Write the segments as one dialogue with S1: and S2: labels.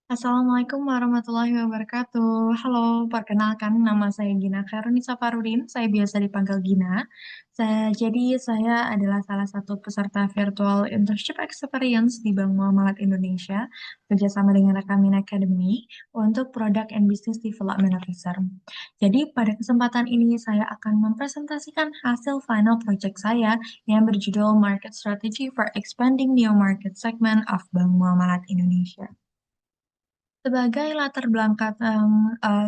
S1: Assalamualaikum warahmatullahi wabarakatuh. Halo, perkenalkan nama saya Gina Khairunisa Farudin. Saya biasa dipanggil Gina. Saya adalah salah satu peserta virtual internship experience di Bank Muamalat Indonesia bekerjasama dengan Rekamin Academy untuk Product and Business Development Officer. Jadi pada kesempatan ini saya akan mempresentasikan hasil final project saya yang berjudul Market Strategy for Expanding New Market Segment of Bank Muamalat Indonesia. Sebagai latar belakang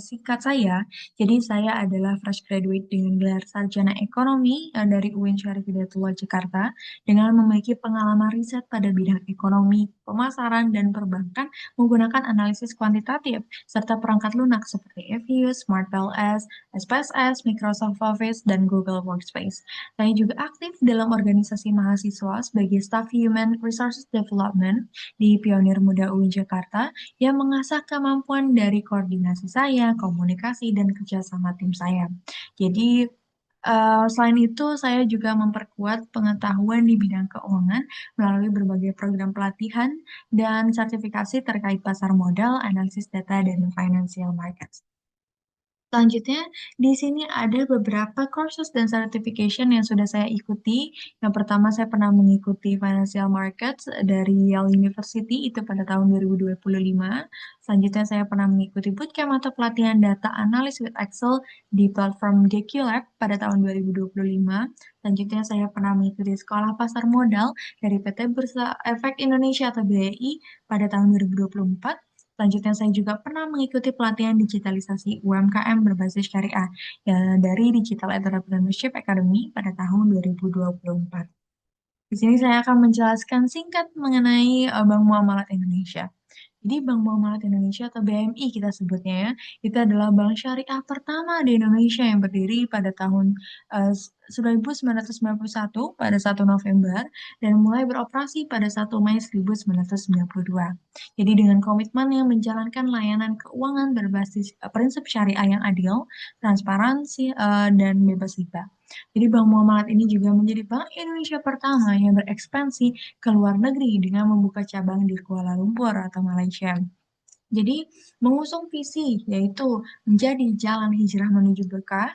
S1: singkat saya, jadi saya adalah fresh graduate dengan gelar sarjana ekonomi dari UIN Syarif Hidayatullah Jakarta dengan memiliki pengalaman riset pada bidang ekonomi, pemasaran, dan perbankan menggunakan analisis kuantitatif serta perangkat lunak seperti Fuse, SmartPLS, SPSS, Microsoft Office, dan Google Workspace. Saya juga aktif dalam organisasi mahasiswa sebagai Staff Human Resources Development di Pionir Muda UIN Jakarta yang mengasah kemampuan dari koordinasi saya, komunikasi, dan kerja sama tim saya. Jadi, selain itu, saya juga memperkuat pengetahuan di bidang keuangan melalui berbagai program pelatihan dan sertifikasi terkait pasar modal, analisis data, dan financial markets. Selanjutnya, di sini ada beberapa courses dan certification yang sudah saya ikuti. Yang pertama, saya pernah mengikuti Financial Markets dari Yale University, itu pada tahun 2025. Selanjutnya, saya pernah mengikuti bootcamp atau pelatihan data analis with Excel di platform DQ Lab pada tahun 2025. Selanjutnya, saya pernah mengikuti Sekolah Pasar Modal dari PT Bursa Efek Indonesia atau BEI pada tahun 2024. Selanjutnya, saya juga pernah mengikuti pelatihan digitalisasi UMKM berbasis syariah ya, dari Digital Entrepreneurship Academy pada tahun 2024. Di sini saya akan menjelaskan singkat mengenai Bank Muamalat Indonesia. Jadi Bank Muamalat Indonesia atau BMI kita sebutnya ya, itu adalah bank syariah pertama di Indonesia yang berdiri pada tahun 1991 pada 1 November dan mulai beroperasi pada 1 Mei 1992. Jadi dengan komitmen yang menjalankan layanan keuangan berbasis prinsip syariah yang adil, transparansi, dan bebas riba. Jadi Bank Muamalat ini juga menjadi bank Indonesia pertama yang berekspansi ke luar negeri dengan membuka cabang di Kuala Lumpur atau Malaysia. Jadi mengusung visi yaitu menjadi jalan hijrah menuju berkah,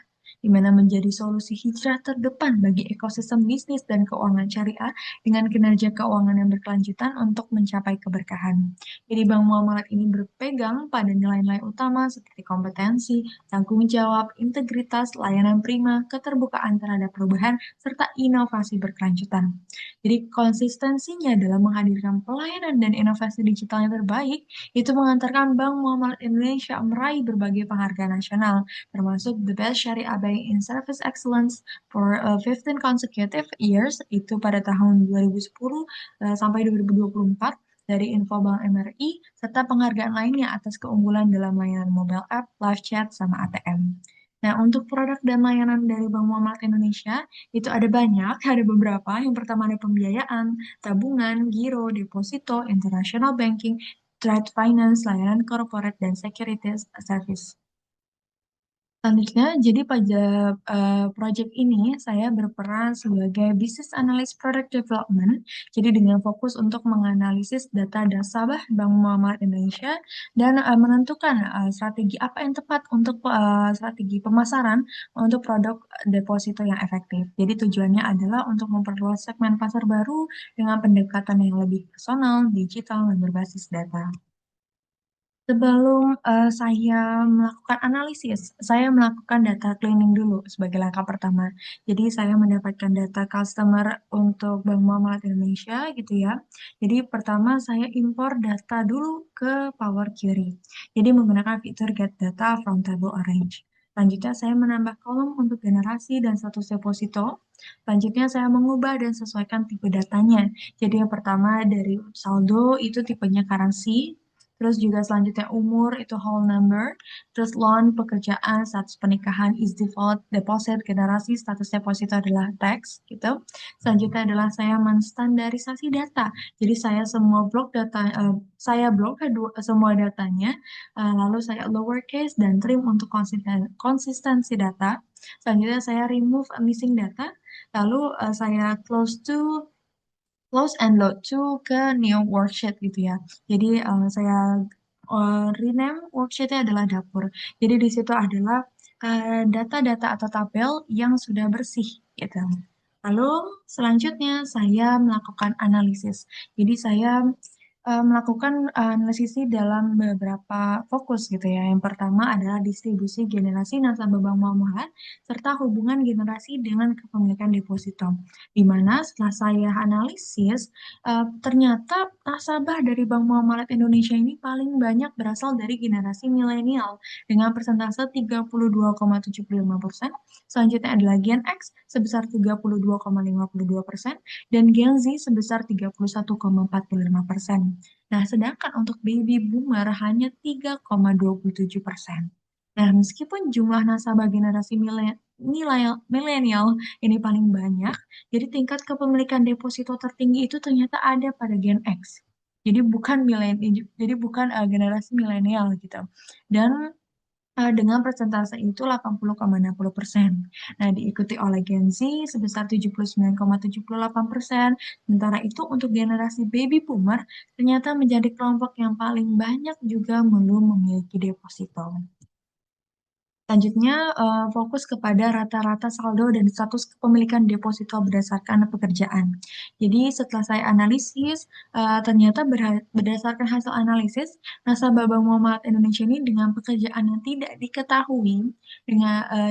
S1: di mana menjadi solusi hijrah terdepan bagi ekosistem bisnis dan keuangan syariah dengan kinerja keuangan yang berkelanjutan untuk mencapai keberkahan. Jadi Bank Muamalat ini berpegang pada nilai-nilai utama seperti kompetensi, tanggung jawab, integritas, layanan prima, keterbukaan terhadap perubahan, serta inovasi berkelanjutan. Jadi konsistensinya dalam menghadirkan pelayanan dan inovasi digital yang terbaik itu mengantarkan Bank Muamalat Indonesia meraih berbagai penghargaan nasional, termasuk The Best Syariah Bank in Service Excellence for 15 consecutive years, itu pada tahun 2010 sampai 2024 dari Infobank MRI, serta penghargaan lainnya atas keunggulan dalam layanan mobile app, live chat, sama ATM. Nah, untuk produk dan layanan dari Bank Muamalat Indonesia, itu ada banyak, ada beberapa. Yang pertama ada pembiayaan, tabungan, giro, deposito, international banking, trade finance, layanan corporate, dan securities service. Selanjutnya, jadi pada project ini saya berperan sebagai Business Analyst Product Development, jadi dengan fokus untuk menganalisis data nasabah Bank Muamalat Indonesia dan menentukan strategi apa yang tepat untuk strategi pemasaran untuk produk deposito yang efektif. Jadi tujuannya adalah untuk memperluas segmen pasar baru dengan pendekatan yang lebih personal, digital, dan berbasis data. Sebelum saya melakukan analisis, saya melakukan data cleaning dulu sebagai langkah pertama. Jadi saya mendapatkan data customer untuk Bank Muamalat Indonesia gitu ya. Jadi pertama saya impor data dulu ke Power Query. Jadi menggunakan fitur Get Data from Table Orange. Selanjutnya saya menambah kolom untuk generasi dan status deposito. Selanjutnya saya mengubah dan sesuaikan tipe datanya. Jadi yang pertama dari saldo itu tipenya currency. Terus juga selanjutnya umur itu whole number, terus loan, pekerjaan, status pernikahan, is default, deposit, generasi, status deposito adalah tax gitu. Selanjutnya adalah saya menstandarisasi data. Jadi saya blok semua datanya, lalu saya lowercase dan trim untuk konsistensi data. Selanjutnya saya remove missing data, lalu saya close and load to ke new worksheet gitu ya. Jadi saya rename worksheet-nya adalah dapur. Jadi di situ adalah data-data atau tabel yang sudah bersih gitu. Lalu selanjutnya saya melakukan analisis. Jadi saya melakukan analisisnya dalam beberapa fokus gitu ya. Yang pertama adalah distribusi generasi nasabah Bank Muamalat serta hubungan generasi dengan kepemilikan deposito. Di mana setelah saya analisis, ternyata nasabah dari Bank Muamalat Indonesia ini paling banyak berasal dari generasi milenial dengan persentase 32,75%. Selanjutnya adalah Gen X sebesar 32,52% dan Gen Z sebesar 31,45%. Nah, sedangkan untuk baby boomer hanya 3,27%. Nah, meskipun jumlah nasabah generasi milenial ini paling banyak, jadi tingkat kepemilikan deposito tertinggi itu ternyata ada pada Gen X. Jadi bukan generasi milenial gitu. Dan dengan persentase itu 80,60%. Nah, diikuti oleh Gen Z sebesar 79,78%. Sementara itu untuk generasi baby boomer ternyata menjadi kelompok yang paling banyak juga belum memiliki deposito. Selanjutnya, fokus kepada rata-rata saldo dan status kepemilikan deposito berdasarkan pekerjaan. Jadi, setelah saya analisis, ternyata berdasarkan hasil analisis, nasabah Bank Muamalat Indonesia ini dengan pekerjaan yang tidak diketahui,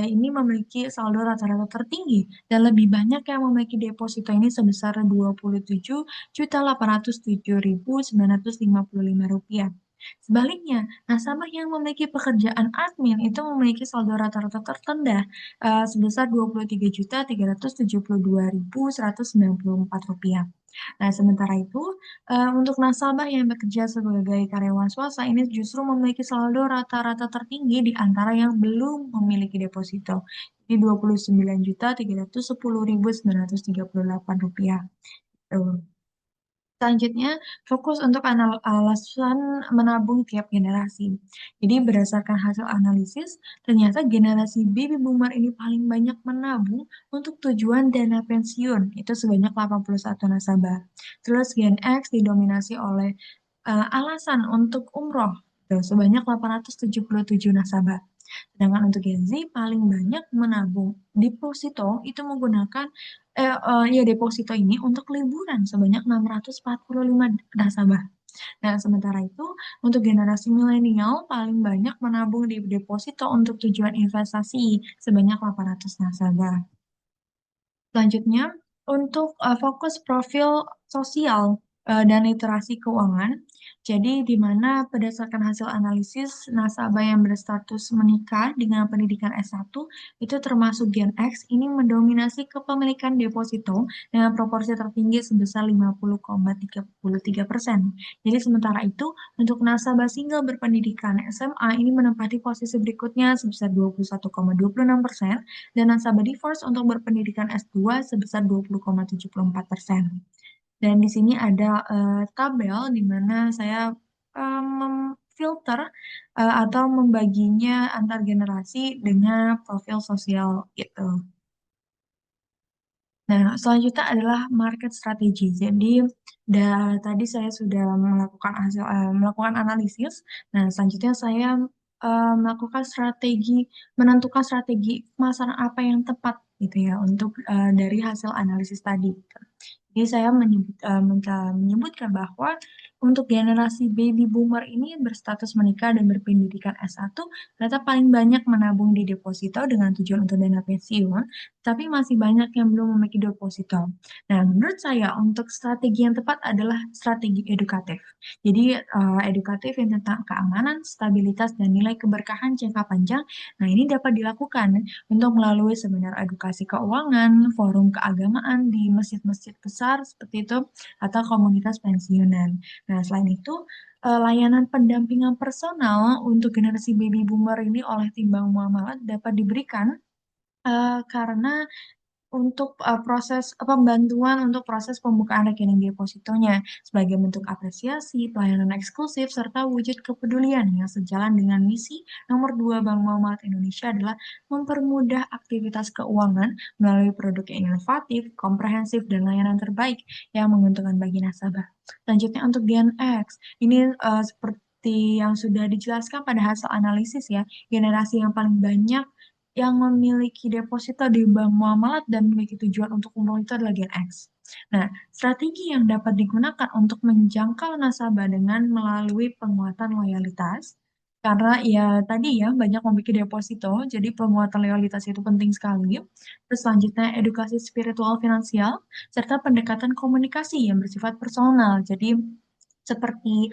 S1: ini memiliki saldo rata-rata tertinggi dan lebih banyak yang memiliki deposito ini sebesar Rp27.807.955. Sebaliknya, nasabah yang memiliki pekerjaan admin itu memiliki saldo rata-rata tertendah sebesar Rp23.372.194. Nah, sementara itu, untuk nasabah yang bekerja sebagai karyawan swasta ini justru memiliki saldo rata-rata tertinggi di antara yang belum memiliki deposito. Di Rp29.310.938. Selanjutnya, fokus untuk alasan menabung tiap generasi. Jadi berdasarkan hasil analisis, ternyata generasi baby boomer ini paling banyak menabung untuk tujuan dana pensiun, itu sebanyak 81 nasabah. Terus Gen X didominasi oleh alasan untuk umroh, itu sebanyak 877 nasabah. Sedangkan untuk Gen Z paling banyak menabung deposito itu menggunakan ya deposito ini untuk liburan sebanyak 645 nasabah. Nah, sementara itu untuk generasi milenial paling banyak menabung di deposito untuk tujuan investasi sebanyak 800 nasabah. Selanjutnya, untuk fokus profil sosial dan literasi keuangan, jadi di mana berdasarkan hasil analisis nasabah yang berstatus menikah dengan pendidikan S1 itu termasuk Gen X ini mendominasi kepemilikan deposito dengan proporsi tertinggi sebesar 50,33%. Jadi sementara itu untuk nasabah single berpendidikan SMA ini menempati posisi berikutnya sebesar 21,26% dan nasabah divorce untuk berpendidikan S2 sebesar 20,74%. Dan di sini ada tabel di mana saya memfilter atau membaginya antar generasi dengan profil sosial gitu. Nah, selanjutnya adalah market strategy. Jadi, tadi saya sudah melakukan analisis. Nah, selanjutnya saya melakukan menentukan strategi pemasaran apa yang tepat gitu ya untuk dari hasil analisis tadi. Jadi saya menyebutkan bahwa untuk generasi baby boomer ini berstatus menikah dan berpendidikan S1 ternyata paling banyak menabung di deposito dengan tujuan untuk dana pensiun, tapi masih banyak yang belum memiliki deposito. Nah, menurut saya untuk strategi yang tepat adalah strategi edukatif. Jadi edukatif yang tentang keamanan, stabilitas, dan nilai keberkahan jangka panjang. Nah, ini dapat dilakukan untuk melalui seminar edukasi keuangan, forum keagamaan di masjid-masjid besar seperti itu, atau komunitas pensiunan. Nah, selain itu, layanan pendampingan personal untuk generasi baby boomer ini oleh tim Bank Muamalat dapat diberikan karena untuk pembantuan untuk proses pembukaan rekening depositonya sebagai bentuk apresiasi, pelayanan eksklusif, serta wujud kepedulian yang sejalan dengan misi nomor 2 Bank Muamalat Indonesia adalah mempermudah aktivitas keuangan melalui produk yang inovatif, komprehensif, dan layanan terbaik yang menguntungkan bagi nasabah. Selanjutnya untuk Gen X, ini seperti yang sudah dijelaskan pada hasil analisis ya, generasi yang paling banyak yang memiliki deposito di bank muamalat dan memiliki tujuan untuk umroh itu adalah Gen X. Nah, strategi yang dapat digunakan untuk menjangkau nasabah dengan melalui penguatan loyalitas, karena ya tadi ya banyak memiliki deposito, jadi penguatan loyalitas itu penting sekali. Terus selanjutnya edukasi spiritual finansial, serta pendekatan komunikasi yang bersifat personal. Jadi seperti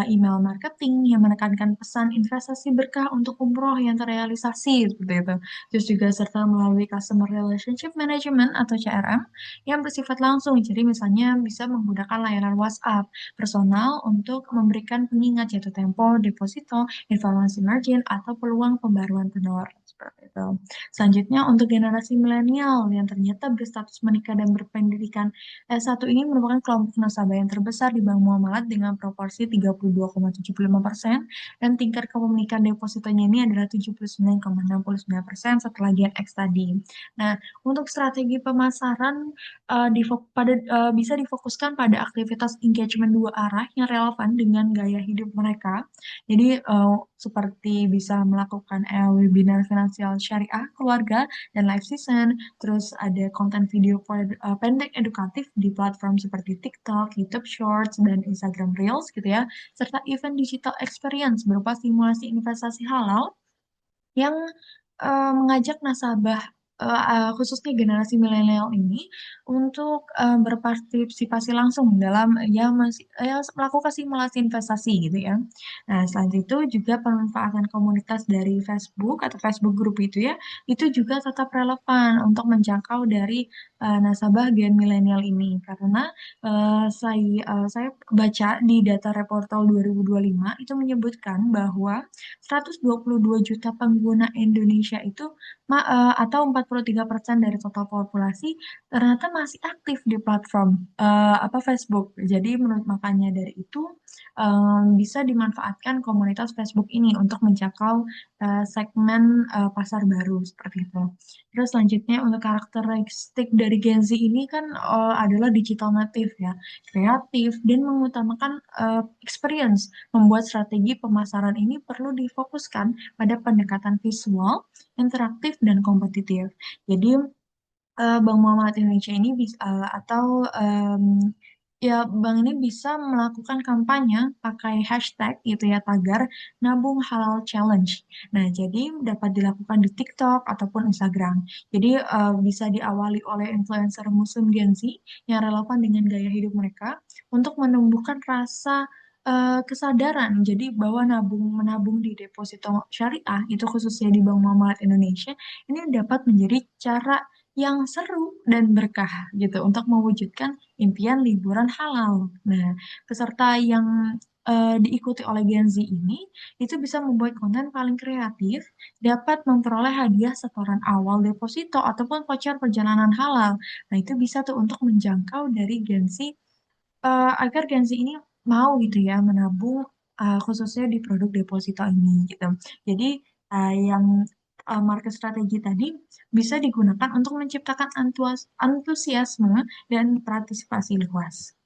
S1: email marketing yang menekankan pesan investasi berkah untuk umroh yang terrealisasi seperti itu. Terus juga serta melalui Customer Relationship Management atau CRM yang bersifat langsung. Jadi misalnya bisa menggunakan layanan WhatsApp personal untuk memberikan pengingat yaitu tempo, deposito, informasi margin, atau peluang pembaruan tenor. Seperti itu. Selanjutnya untuk generasi milenial yang ternyata berstatus menikah dan berpendidikan S1 ini merupakan kelompok nasabah yang terbesar di Bank Muamalat dengan proporsi 32,75% dan tingkat kepemilikan depositonya ini adalah 79,69% setelah Gen X tadi. Nah, untuk strategi pemasaran bisa difokuskan pada aktivitas engagement dua arah yang relevan dengan gaya hidup mereka. Jadi seperti bisa melakukan webinar finansial syariah keluarga dan live season, terus ada konten video pendek edukatif di platform seperti TikTok, YouTube Shorts, dan Instagram Reels gitu ya, serta event digital experience berupa simulasi investasi halal yang mengajak nasabah khususnya generasi milenial ini untuk berpartisipasi langsung dalam melakukan simulasi investasi gitu ya. Nah, selain itu juga pemanfaatan komunitas dari Facebook atau Facebook Group itu ya, itu juga tetap relevan untuk menjangkau dari nasabah gen milenial ini karena saya baca di data Reportal 2025 itu menyebutkan bahwa 122 juta pengguna Indonesia itu atau 43% dari total populasi ternyata masih aktif di platform Facebook. Jadi menurut makanya dari itu bisa dimanfaatkan komunitas Facebook ini untuk menjangkau segmen pasar baru seperti itu. Terus selanjutnya untuk karakteristik dari Gen Z ini kan adalah digital native ya, kreatif dan mengutamakan experience. Membuat strategi pemasaran ini perlu difokuskan pada pendekatan visual, interaktif, dan kompetitif. Jadi, Bank Muamalat Indonesia ini bisa atau ya bank ini bisa melakukan kampanye pakai hashtag gitu ya tagar nabung halal challenge. Nah, jadi dapat dilakukan di TikTok ataupun Instagram. Jadi bisa diawali oleh influencer Muslim Gen Z yang relevan dengan gaya hidup mereka untuk menumbuhkan rasa kesadaran jadi bahwa menabung di deposito syariah itu khususnya di Bank Muamalat Indonesia ini dapat menjadi cara yang seru dan berkah gitu untuk mewujudkan impian liburan halal. Nah, peserta yang diikuti oleh Gen Z ini itu bisa membuat konten paling kreatif, dapat memperoleh hadiah setoran awal deposito ataupun voucher perjalanan halal. Nah, itu bisa tuh untuk menjangkau dari Gen Z agar Gen Z ini mau gitu ya menabung khususnya di produk deposito ini gitu. Jadi yang market strategi tadi bisa digunakan untuk menciptakan antusiasme dan partisipasi luas.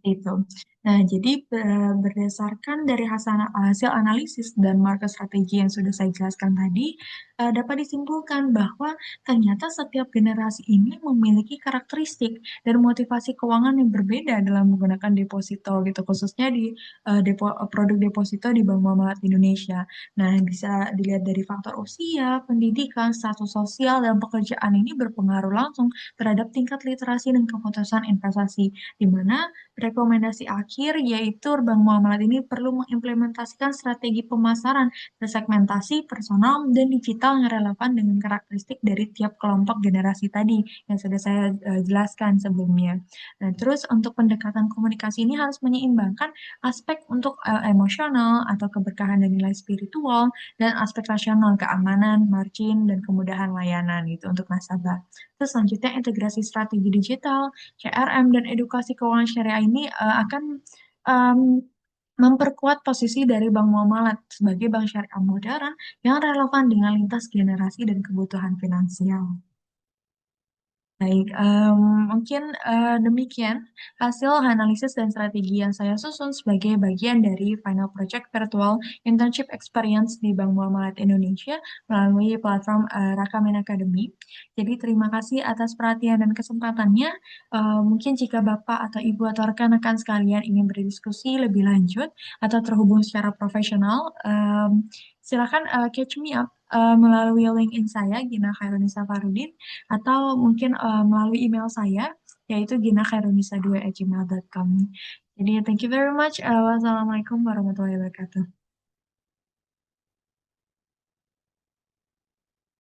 S1: Itu. Nah, jadi berdasarkan dari hasil analisis dan market strategi yang sudah saya jelaskan tadi, dapat disimpulkan bahwa ternyata setiap generasi ini memiliki karakteristik dan motivasi keuangan yang berbeda dalam menggunakan deposito gitu, khususnya di produk deposito di Bank Muamalat Indonesia. Nah, bisa dilihat dari faktor usia, pendidikan, status sosial, dan pekerjaan ini berpengaruh langsung terhadap tingkat literasi dan keputusan investasi, di mana rekomendasi akhir yaitu Bank Muamalat ini perlu mengimplementasikan strategi pemasaran bersegmentasi, personal, dan digital yang relevan dengan karakteristik dari tiap kelompok generasi tadi yang sudah saya jelaskan sebelumnya. Nah, terus untuk pendekatan komunikasi ini harus menyeimbangkan aspek untuk emosional atau keberkahan dan nilai spiritual dan aspek rasional, keamanan, margin, dan kemudahan layanan gitu untuk nasabah. Terus selanjutnya integrasi strategi digital, CRM, dan edukasi keuangan syariah ini akan em, memperkuat posisi dari Bank Muamalat sebagai bank syariah modern yang relevan dengan lintas generasi dan kebutuhan finansial. Baik, mungkin, demikian hasil analisis dan strategi yang saya susun sebagai bagian dari final project virtual internship experience di Bank Muamalat Indonesia melalui platform, Rakamin Academy. Jadi terima kasih atas perhatian dan kesempatannya, mungkin jika Bapak atau Ibu atau rekan-rekan sekalian ingin berdiskusi lebih lanjut atau terhubung secara profesional, silakan, catch me up, melalui LinkedIn saya Gina Khairunisa Farudin atau mungkin, melalui email saya, yaitu ginakhairunisa2@gmail.com. Jadi thank you very much, wassalamualaikum warahmatullahi wabarakatuh.